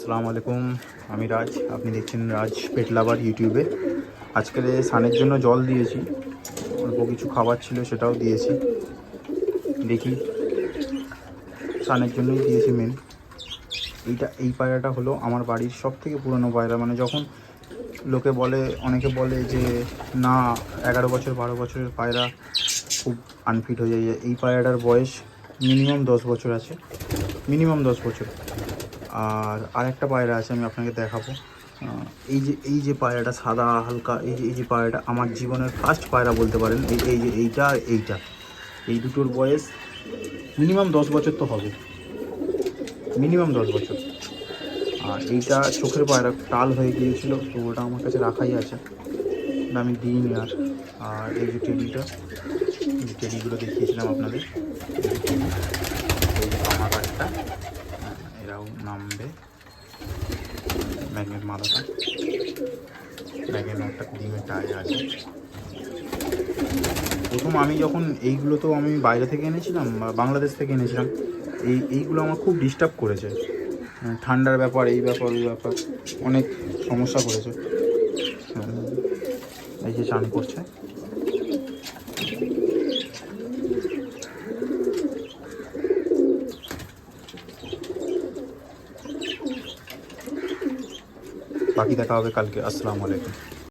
আসসালামু আলাইকুম, আমি রাজ। আপনি দেখছেন রাজ পেট লাভার ইউটিউবে। আজকে সানের জন্য জল দিয়েছি, অল্প কিছু খাবার ছিল সেটাও দিয়েছি। দেখি, সানের জন্যই দিয়েছি মেন। এই পায়রাটা হলো আমার বাড়ির সব থেকে পুরনো পায়রা। মানে যখন অনেকে বলে যে না 11 বছর 12 বছরের পায়রা খুব আনফিট হয়ে যায়, এই পায়রাটার বয়স মিনিমাম 10 বছর আছে, মিনিমাম 10 বছর। আর একটা পায়রা আছে, আমি আপনাকে দেখাবো। এই যে পায়রাটা সাদা হালকা, এই যে পায়রাটা আমার জীবনের ফার্স্ট পায়রা বলতে পারেন। এইটা আর এইটা, এই দুটোর বয়স মিনিমাম 10 বছর তো হবে, মিনিমাম 10 বছর। আর এইটা চোখের পায়রা টাল হয়ে গিয়েছিল, তো ওটা আমার কাছে রাখাই আছে, আমি দিইনি আর। আর এই যে টেডিগুলো দেখিয়েছিলাম আপনাদের, এই যে আমার একটা, এরাও নামবে। ম্যাগনেট মাথাটা, ম্যাগনেট একটা ডিমের টায়ে আছে। প্রথম আমি যখন এইগুলো, তো আমি বাইরে থেকে এনেছিলাম বা বাংলাদেশ থেকে এনেছিলাম, এইগুলো আমার খুব ডিস্টার্ব করেছে। ঠান্ডার ব্যাপার, এই ব্যাপার ওই ব্যাপার, অনেক সমস্যা করেছে। এই যে চান করছে, বাকি দেখা হবে কালকে। আসসালামু আলাইকুম।